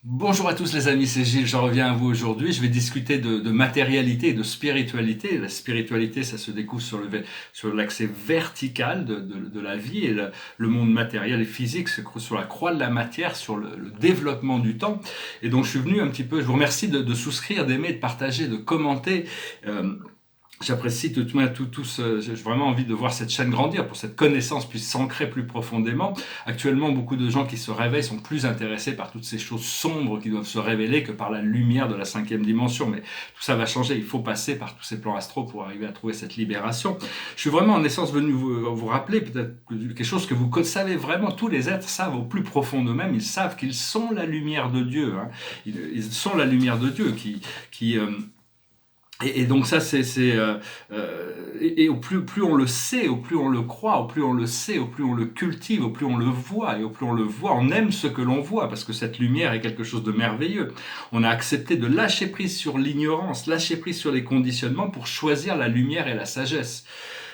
Bonjour à tous les amis, c'est Gilles, je reviens à vous aujourd'hui. Je vais discuter de matérialité et de spiritualité. La spiritualité, ça se découvre sur l'accès vertical de la vie et le monde matériel et physique se trouve sur la croix de la matière, sur le développement du temps. Et donc je suis venu un petit peu, je vous remercie de souscrire, d'aimer, de partager, de commenter. Euh, J'apprécie j'ai vraiment envie de voir cette chaîne grandir, pour que cette connaissance puisse s'ancrer plus profondément. Actuellement, beaucoup de gens qui se réveillent sont plus intéressés par toutes ces choses sombres qui doivent se révéler que par la lumière de la cinquième dimension. Mais tout ça va changer, il faut passer par tous ces plans astraux pour arriver à trouver cette libération. Je suis vraiment en essence venu vous rappeler peut-être quelque chose que vous savez vraiment, tous les êtres savent au plus profond d'eux-mêmes, ils savent qu'ils sont la lumière de Dieu. Hein. Ils sont la lumière de Dieu qui et donc ça, et au plus on le sait, au plus on le croit, au plus on le sait, au plus on le cultive, au plus on le voit, et au plus on le voit, on aime ce que l'on voit, parce que cette lumière est quelque chose de merveilleux. On a accepté de lâcher prise sur l'ignorance, lâcher prise sur les conditionnements pour choisir la lumière et la sagesse.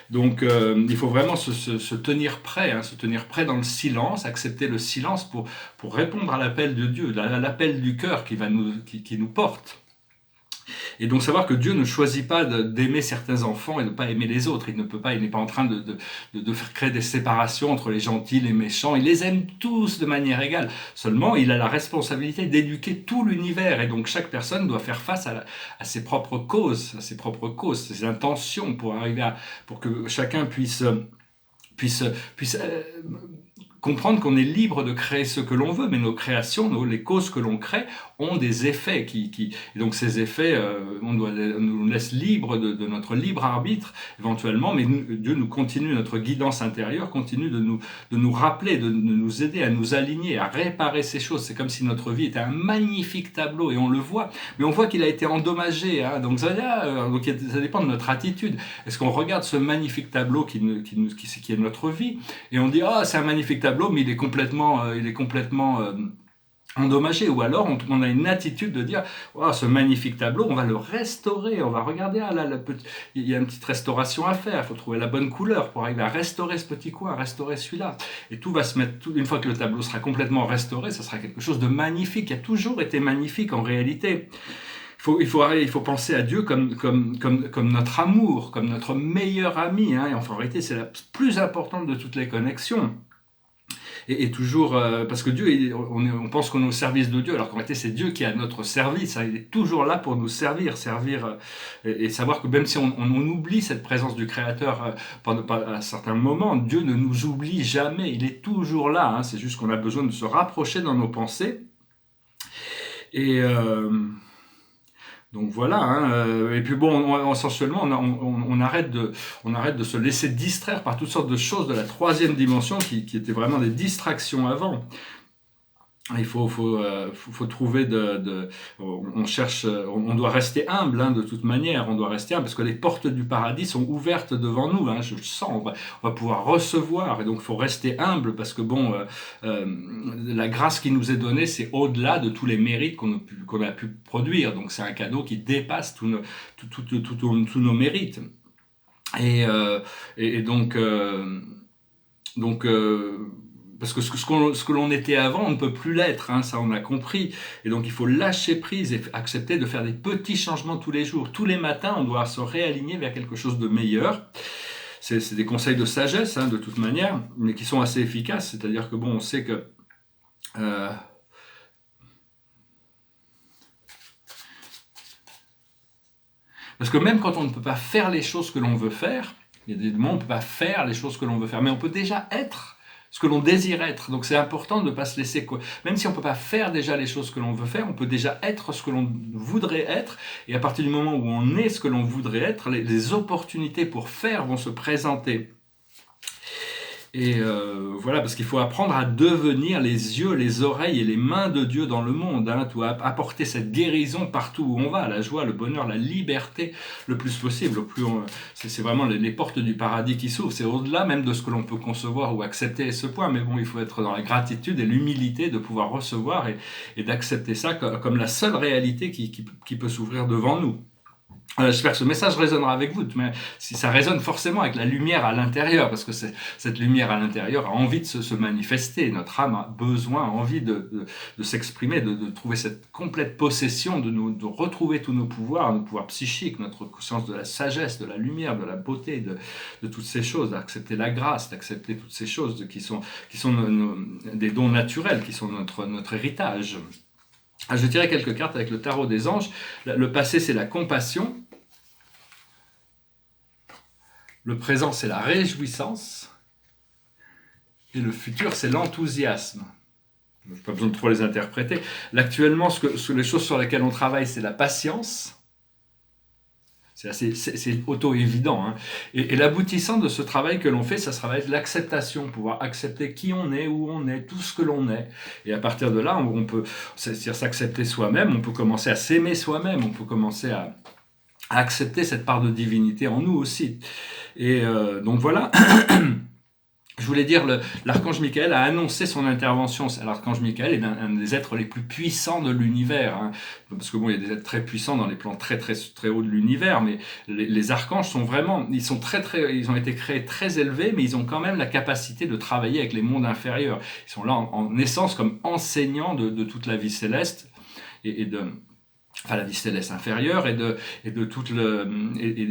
Donc il faut vraiment se tenir prêt, hein, se tenir prêt dans le silence, accepter le silence pour répondre à l'appel de Dieu, à l'appel du cœur qui nous porte. Et donc savoir que Dieu ne choisit pas d'aimer certains enfants et de ne pas aimer les autres. Il ne peut pas, il n'est pas en train de faire créer des séparations entre les gentils et les méchants. Il les aime tous de manière égale. Seulement, il a la responsabilité d'éduquer tout l'univers. Et donc chaque personne doit faire face à ses propres causes, ses intentions pour que chacun puisse comprendre qu'on est libre de créer ce que l'on veut, mais nos créations, les causes que l'on crée, ont des effets et donc ces effets, on nous laisse libre de notre libre arbitre éventuellement, mais Dieu nous continue, notre guidance intérieure continue de nous rappeler, de nous aider à nous aligner, à réparer ces choses. C'est comme si notre vie était un magnifique tableau et on le voit, mais on voit qu'il a été endommagé. Hein, donc ça dépend de notre attitude. Est-ce qu'on regarde ce magnifique tableau qui est notre vie et on dit c'est un magnifique tableau, mais il est complètement endommagé, ou alors on a une attitude de dire ce magnifique tableau, on va le restaurer, on va regarder, il y a une petite restauration à faire, il faut trouver la bonne couleur pour arriver à restaurer ce petit coin, à restaurer celui-là, et tout va se mettre, une fois que le tableau sera complètement restauré, ça sera quelque chose de magnifique, qui a toujours été magnifique en réalité. Il faut penser à Dieu comme notre amour, comme notre meilleur ami, hein, et en réalité c'est la plus importante de toutes les connexions. Et toujours, parce que Dieu, on pense qu'on est au service de Dieu, alors qu'en réalité c'est Dieu qui est à notre service, hein, il est toujours là pour nous servir, et savoir que même si on oublie cette présence du Créateur pendant à certains moments, Dieu ne nous oublie jamais, il est toujours là, hein, c'est juste qu'on a besoin de se rapprocher dans nos pensées, et donc voilà, hein, et puis bon, essentiellement, on arrête de se laisser distraire par toutes sortes de choses de la troisième dimension qui étaient vraiment des distractions avant. Il faut trouver on cherche, on doit rester humble, hein, de toute manière, on doit rester humble parce que les portes du paradis sont ouvertes devant nous, hein, je le sens, on va pouvoir recevoir, et donc il faut rester humble parce que la grâce qui nous est donnée, c'est au-delà de tous les mérites qu'on a pu produire, donc c'est un cadeau qui dépasse tous nos mérites. Et donc parce que ce que l'on était avant, on ne peut plus l'être, hein, ça on a compris. Et donc il faut lâcher prise et accepter de faire des petits changements tous les jours. Tous les matins, on doit se réaligner vers quelque chose de meilleur. C'est des conseils de sagesse, hein, de toute manière, mais qui sont assez efficaces. C'est-à-dire que on sait que parce que même quand on ne peut pas faire les choses que l'on veut faire, il y a des moments où on ne peut pas faire les choses que l'on veut faire, mais on peut déjà être ce que l'on désire être. Donc c'est important de ne pas se laisser... Même si on ne peut pas faire déjà les choses que l'on veut faire, on peut déjà être ce que l'on voudrait être. Et à partir du moment où on est ce que l'on voudrait être, les opportunités pour faire vont se présenter. Et voilà, parce qu'il faut apprendre à devenir les yeux, les oreilles et les mains de Dieu dans le monde, hein, apporter cette guérison partout où on va, la joie, le bonheur, la liberté, le plus possible. C'est vraiment les portes du paradis qui s'ouvrent, c'est au-delà même de ce que l'on peut concevoir ou accepter à ce point, mais il faut être dans la gratitude et l'humilité de pouvoir recevoir et d'accepter ça comme la seule réalité qui peut s'ouvrir devant nous. J'espère que ce message résonnera avec vous, mais si ça résonne forcément avec la lumière à l'intérieur, parce que cette lumière à l'intérieur a envie de se manifester. Notre âme a besoin, a envie de s'exprimer, de trouver cette complète possession, de retrouver tous nos pouvoirs psychiques, notre conscience de la sagesse, de la lumière, de la beauté, de toutes ces choses, d'accepter la grâce, d'accepter toutes ces choses qui sont des dons naturels, qui sont notre héritage. Je vais tirer quelques cartes avec le tarot des anges. Le passé, c'est la compassion. Le présent, c'est la réjouissance. Et le futur, c'est l'enthousiasme. Je n'ai pas besoin de trop les interpréter. Actuellement, les choses sur lesquelles on travaille, c'est la patience. C'est auto-évident. Hein. Et l'aboutissant de ce travail que l'on fait, ça sera l'acceptation, pouvoir accepter qui on est, où on est, tout ce que l'on est. Et à partir de là, on peut s'accepter soi-même, on peut commencer à s'aimer soi-même, on peut commencer à accepter cette part de divinité en nous aussi. Et donc voilà. Je voulais dire, l'archange Michael a annoncé son intervention. L'archange Michael est un des êtres les plus puissants de l'univers. Hein. Parce que bon, il y a des êtres très puissants dans les plans très très très hauts de l'univers, mais les archanges sont vraiment, ils ont été créés très élevés, mais ils ont quand même la capacité de travailler avec les mondes inférieurs. Ils sont là en essence comme enseignants de toute la vie céleste la vie céleste inférieure et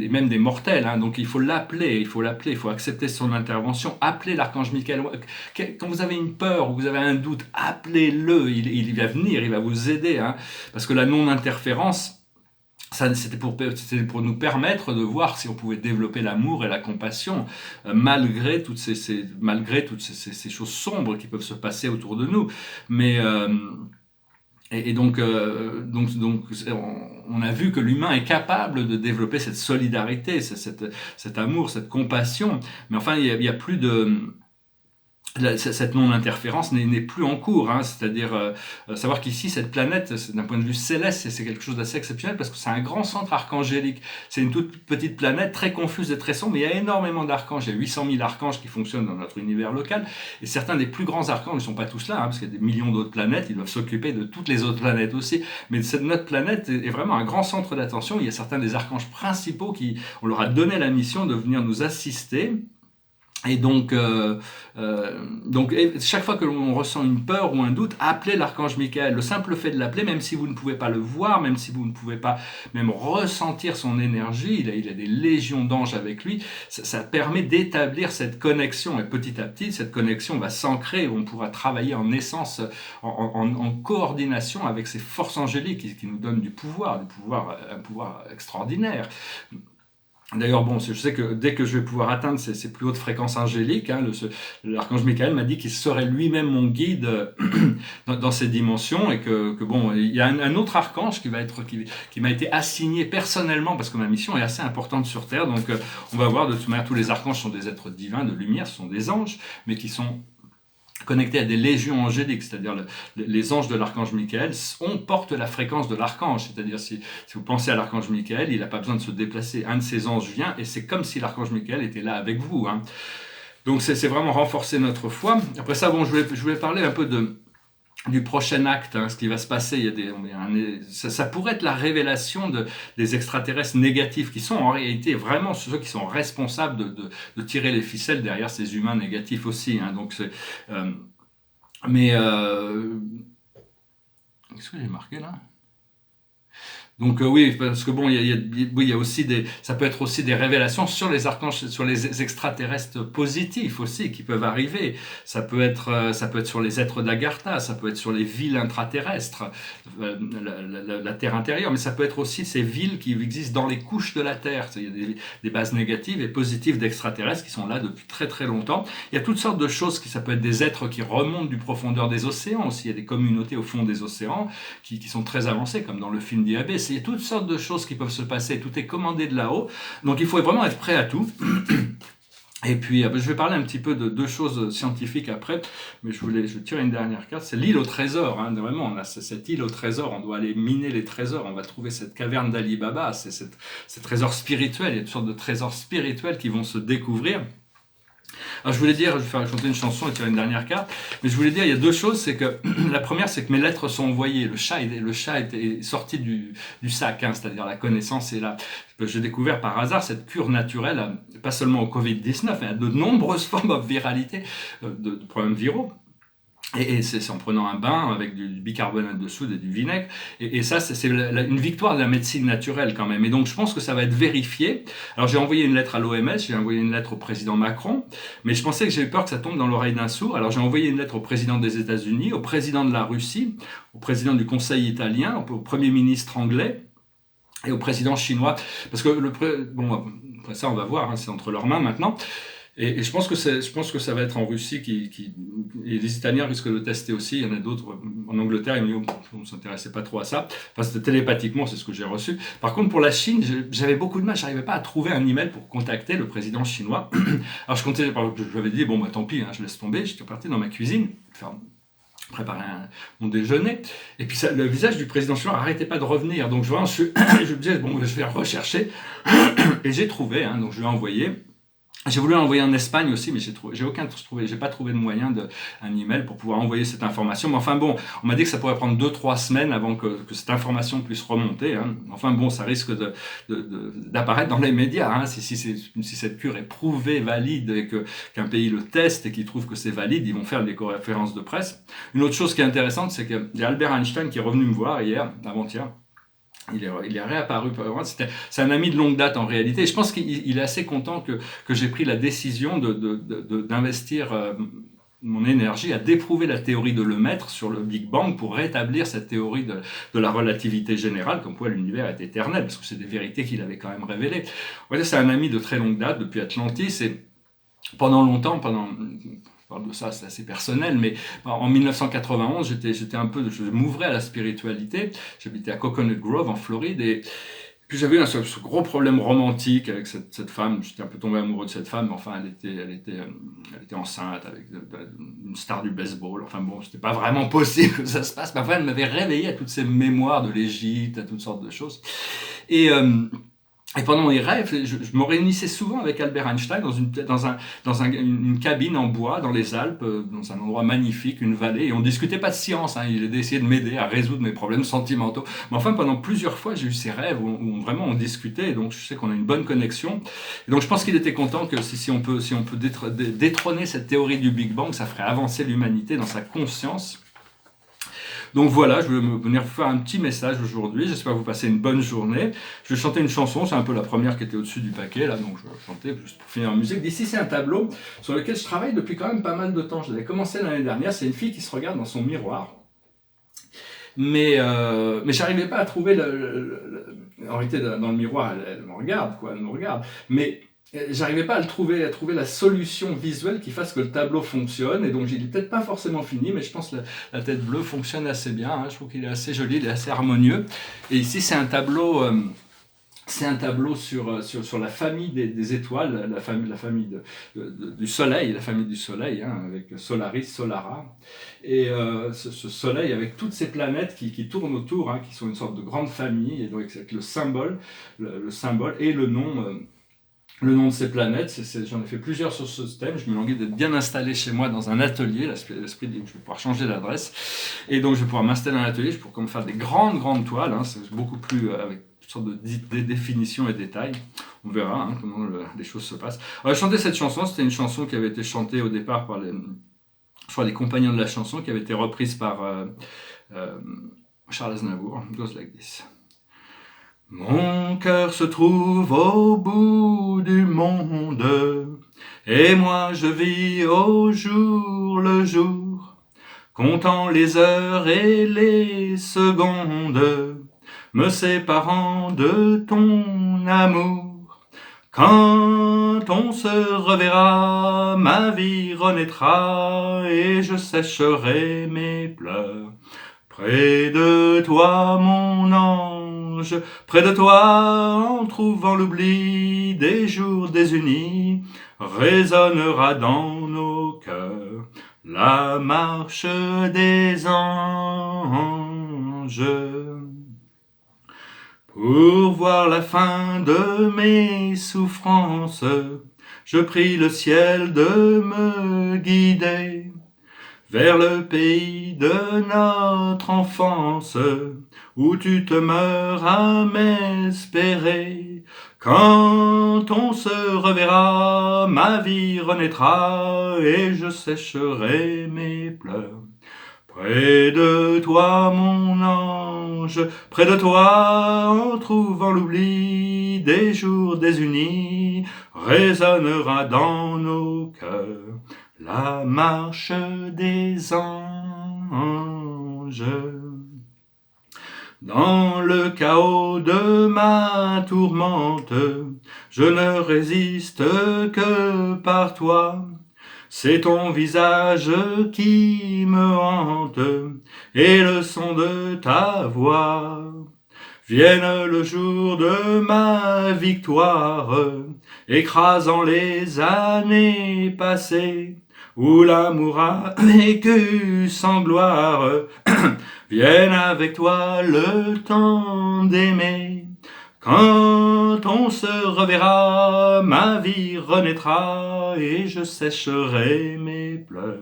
même des mortels. Hein. Donc il faut l'appeler, il faut accepter son intervention, appeler l'archange Michael. Quand vous avez une peur ou vous avez un doute, appelez-le, il va venir, il va vous aider. Hein. Parce que la non-interférence, c'était pour nous permettre de voir si on pouvait développer l'amour et la compassion malgré toutes ces choses sombres qui peuvent se passer autour de nous. Mais donc, on a vu que l'humain est capable de développer cette solidarité, cet amour, cette compassion. Mais enfin, il y a plus de... Cette non-interférence n'est plus en cours, hein. C'est-à-dire savoir qu'ici, cette planète, d'un point de vue céleste, c'est quelque chose d'assez exceptionnel parce que c'est un grand centre archangélique. C'est une toute petite planète, très confuse et très sombre, mais il y a énormément d'archanges. Il y a 800 000 archanges qui fonctionnent dans notre univers local, et certains des plus grands archanges ne sont pas tous là, hein, parce qu'il y a des millions d'autres planètes, ils doivent s'occuper de toutes les autres planètes aussi. Mais notre planète est vraiment un grand centre d'attention. Il y a certains des archanges principaux on leur a donné la mission de venir nous assister. Et donc chaque fois que l'on ressent une peur ou un doute, appelez l'archange Michael. Le simple fait de l'appeler, même si vous ne pouvez pas le voir, même si vous ne pouvez pas même ressentir son énergie, il a des légions d'anges avec lui, ça permet d'établir cette connexion. Et petit à petit, cette connexion va s'ancrer et on pourra travailler en essence, en coordination avec ces forces angéliques qui nous donnent un pouvoir extraordinaire. D'ailleurs, bon, je sais que dès que je vais pouvoir atteindre ces plus hautes fréquences angéliques, hein, l'archange Michael m'a dit qu'il serait lui-même mon guide dans ces dimensions, et que bon, il y a un autre archange qui m'a été assigné personnellement parce que ma mission est assez importante sur Terre. Donc, on va voir, de toute manière, tous les archanges sont des êtres divins de lumière, ce sont des anges, mais qui sont connectés à des légions angéliques, c'est-à-dire les anges de l'archange Michael, on porte la fréquence de l'archange, c'est-à-dire si vous pensez à l'archange Michael, il n'a pas besoin de se déplacer, un de ses anges vient, et c'est comme si l'archange Michael était là avec vous. Hein. Donc c'est vraiment renforcer notre foi. Après ça, bon, je voulais parler un peu du prochain acte, hein, ce qui va se passer. Ça pourrait être la révélation des extraterrestres négatifs qui sont en réalité vraiment ceux qui sont responsables de tirer les ficelles derrière ces humains négatifs aussi. Hein. Donc qu'est-ce que j'ai marqué là ? Donc oui, parce que bon, il y a aussi ça peut être aussi des révélations sur les archanges, sur les extraterrestres positifs aussi qui peuvent arriver. Ça peut être sur les êtres d'Agartha, ça peut être sur les villes intraterrestres, la Terre intérieure, mais ça peut être aussi ces villes qui existent dans les couches de la Terre. Il y a des bases négatives et positives d'extraterrestres qui sont là depuis très très longtemps. Il y a toutes sortes de choses ça peut être des êtres qui remontent du profondeur des océans aussi. Il y a des communautés au fond des océans qui sont très avancées, comme dans le film Diabé. Il y a toutes sortes de choses qui peuvent se passer, tout est commandé de là-haut, donc il faut vraiment être prêt à tout. Et puis je vais parler un petit peu de deux choses scientifiques après, mais je tire une dernière carte, c'est l'île au trésor. Hein. Vraiment, on a cette île au trésor, on doit aller miner les trésors, on va trouver cette caverne d'Ali Baba, c'est ces trésors spirituels, il y a toutes sortes de trésors spirituels qui vont se découvrir. Alors je voulais dire, je vais faire chanter une chanson et tirer une dernière carte, mais je voulais dire, il y a deux choses, c'est que la première, c'est que mes lettres sont envoyées. Le chat était sorti du sac, hein, c'est-à-dire la connaissance est là. J'ai découvert par hasard cette cure naturelle, pas seulement au Covid-19, mais à de nombreuses formes de viralité, de problèmes viraux. Et c'est en prenant un bain avec du bicarbonate de soude et du vinaigre. Et ça, c'est une victoire de la médecine naturelle quand même. Et donc, je pense que ça va être vérifié. Alors, j'ai envoyé une lettre à l'OMS, j'ai envoyé une lettre au président Macron, mais je pensais que j'avais peur que ça tombe dans l'oreille d'un sourd. Alors, j'ai envoyé une lettre au président des États-Unis, au président de la Russie, au président du Conseil italien, au premier ministre anglais et au président chinois. Parce que bon, après ça, on va voir, hein, c'est entre leurs mains maintenant. Et je pense que ça va être en Russie et les Italiens risquent de le tester aussi. Il y en a d'autres en Angleterre. Ils me disent, on ne s'intéressait pas trop à ça. Enfin, c'était télépathiquement, c'est ce que j'ai reçu. Par contre, pour la Chine, j'avais beaucoup de mal. J'arrivais pas à trouver un email pour contacter le président chinois. Alors, je lui avais dit, bon, bah, tant pis, hein, je laisse tomber. J'étais parti dans ma cuisine, préparer mon déjeuner. Et puis, le visage du président chinois n'arrêtait pas de revenir. Donc, je me disais, bon, je vais rechercher. Et j'ai trouvé, hein, donc je lui ai envoyé. J'ai voulu l'envoyer en Espagne aussi, mais j'ai pas trouvé de moyen un email pour pouvoir envoyer cette information. Mais enfin bon, on m'a dit que ça pourrait prendre 2-3 semaines avant que cette information puisse remonter. Hein. Enfin bon, ça risque d'apparaître dans les médias. Hein. Si cette cure est prouvée, valide, et qu'un pays le teste et qu'il trouve que c'est valide, ils vont faire des conférences de presse. Une autre chose qui est intéressante, c'est qu'il y a Albert Einstein qui est revenu me voir hier, avant-hier. Il est réapparu. C'est un ami de longue date en réalité. Et je pense qu'il est assez content que j'ai pris la décision d'investir mon énergie à déprouver la théorie de Lemaitre sur le Big Bang pour rétablir cette théorie de la relativité générale, comme quoi l'univers est éternel, parce que c'est des vérités qu'il avait quand même révélées. On va dire, c'est un ami de très longue date, depuis Atlantis, et pendant longtemps, je parle de ça, c'est assez personnel, mais en 1991, je m'ouvrais à la spiritualité. J'habitais à Coconut Grove, en Floride, et puis j'avais ce gros problème romantique avec cette femme. J'étais un peu tombé amoureux de cette femme, mais enfin, elle était enceinte avec une star du baseball. Enfin bon, c'était pas vraiment possible que ça se passe. Mais enfin, elle m'avait réveillé à toutes ces mémoires de l'Égypte, à toutes sortes de choses. Et pendant mes rêves, je me réunissais souvent avec Albert Einstein dans une cabine en bois dans les Alpes, dans un endroit magnifique, une vallée, et on discutait pas de science. Hein, il essayait de m'aider à résoudre mes problèmes sentimentaux. Mais enfin, pendant plusieurs fois, j'ai eu ces rêves où vraiment on discutait, et donc je sais qu'on a une bonne connexion. Et donc je pense qu'il était content que si on peut détrôner cette théorie du Big Bang, ça ferait avancer l'humanité dans sa conscience. Donc voilà, je vais venir vous faire un petit message aujourd'hui. J'espère que vous passez une bonne journée. Je vais chanter une chanson, c'est un peu la première qui était au-dessus du paquet, là, donc je vais chanter juste pour finir en musique. D'ici, c'est un tableau sur lequel je travaille depuis quand même pas mal de temps. Je l'avais commencé l'année dernière. C'est une fille qui se regarde dans son miroir. Mais j'arrivais pas à trouver en réalité, dans le miroir, elle me regarde, quoi, elle me regarde. Mais j'arrivais pas à trouver la solution visuelle qui fasse que le tableau fonctionne, et donc il est peut-être pas forcément fini, mais je pense que la tête bleue fonctionne assez bien, hein. Je trouve qu'il est assez joli, il est assez harmonieux. Et ici c'est un tableau sur la famille des étoiles, la famille du soleil, hein, avec Solaris, Solara, et ce soleil avec toutes ces planètes qui tournent autour, hein, qui sont une sorte de grande famille, et donc avec le symbole et le nom de ces planètes. J'en ai fait plusieurs sur ce thème. Je me languis d'être bien installé chez moi dans un atelier. L'esprit dit que je vais pouvoir changer d'adresse. Et donc, je vais pouvoir m'installer dans l'atelier. Je vais pouvoir faire des grandes toiles. Hein. C'est beaucoup plus avec toutes sortes de définitions et détails. On verra, hein, comment les choses se passent. Alors, j'ai chanté cette chanson. C'était une chanson qui avait été chantée au départ par les compagnons de la chanson, qui avait été reprise par Charles Aznavour. It goes like this. Mon cœur se trouve au bout du monde, et moi je vis au jour le jour, comptant les heures et les secondes, me séparant de ton amour. Quand on se reverra, ma vie renaîtra, et je sécherai mes pleurs. Près de toi, mon ange, près de toi, en trouvant l'oubli des jours désunis, résonnera dans nos cœurs la marche des anges. Pour voir la fin de mes souffrances, je prie le ciel de me guider vers le pays de notre enfance, où tu te meurs à m'espérer. Quand on se reverra, ma vie renaîtra, et je sécherai mes pleurs. Près de toi, mon ange, près de toi, en trouvant l'oubli des jours désunis, résonnera dans nos cœurs la marche des anges. Dans le chaos de ma tourmente, je ne résiste que par toi. C'est ton visage qui me hante et le son de ta voix. Vienne le jour de ma victoire, écrasant les années passées, où l'amour a vécu sans gloire. Vienne avec toi le temps d'aimer. Quand on se reverra, ma vie renaîtra et je sécherai mes pleurs.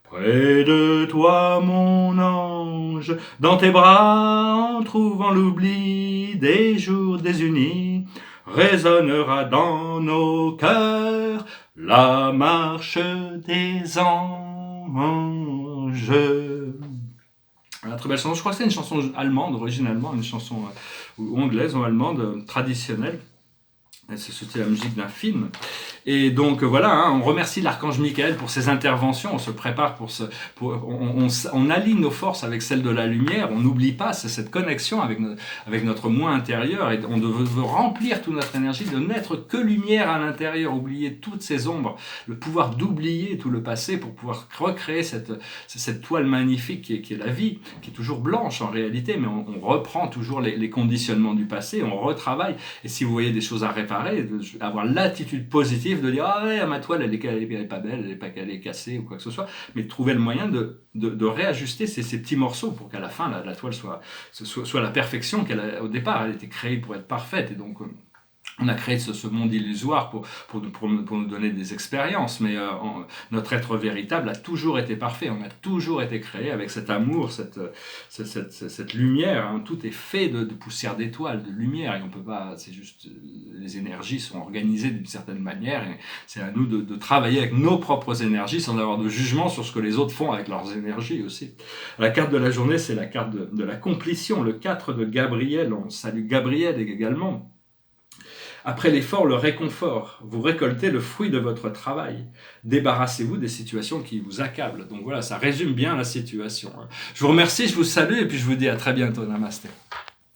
Près de toi, mon ange, dans tes bras, en trouvant l'oubli des jours désunis, résonnera dans nos cœurs la marche des anges. Voilà, très belle chanson. Je crois que c'est une chanson allemande, originalement, une chanson ou anglaise ou allemande traditionnelle. C'était la musique d'un film. Et donc voilà, hein, on remercie l'archange Michael pour ses interventions, on se prépare on aligne nos forces avec celles de la lumière, on n'oublie pas cette connexion avec notre moi intérieur, et on veut remplir toute notre énergie, de n'être que lumière à l'intérieur, oublier toutes ces ombres, le pouvoir d'oublier tout le passé pour pouvoir recréer cette toile magnifique qui est la vie, qui est toujours blanche en réalité, mais on reprend toujours les conditionnements du passé, on retravaille, et si vous voyez des choses à réparer, avoir l'attitude positive de dire ah ouais, ma toile elle est pas belle, elle est cassée ou quoi que ce soit, mais de trouver le moyen de réajuster ces petits morceaux pour qu'à la fin la toile soit la perfection au départ. Elle était créée pour être parfaite, et donc on a créé ce monde illusoire pour nous donner des expériences, mais notre être véritable a toujours été parfait, on a toujours été créé avec cet amour, cette lumière, hein. Tout est fait de poussière d'étoiles, de lumière, et on peut pas, c'est juste, les énergies sont organisées d'une certaine manière, et c'est à nous de travailler avec nos propres énergies sans avoir de jugement sur ce que les autres font avec leurs énergies aussi. La carte de la journée, c'est la carte de la complétion, le 4 de Gabriel, on salue Gabriel également. Après l'effort, le réconfort. Vous récoltez le fruit de votre travail. Débarrassez-vous des situations qui vous accablent. Donc voilà, ça résume bien la situation. Je vous remercie, je vous salue, et puis je vous dis à très bientôt. Namasté.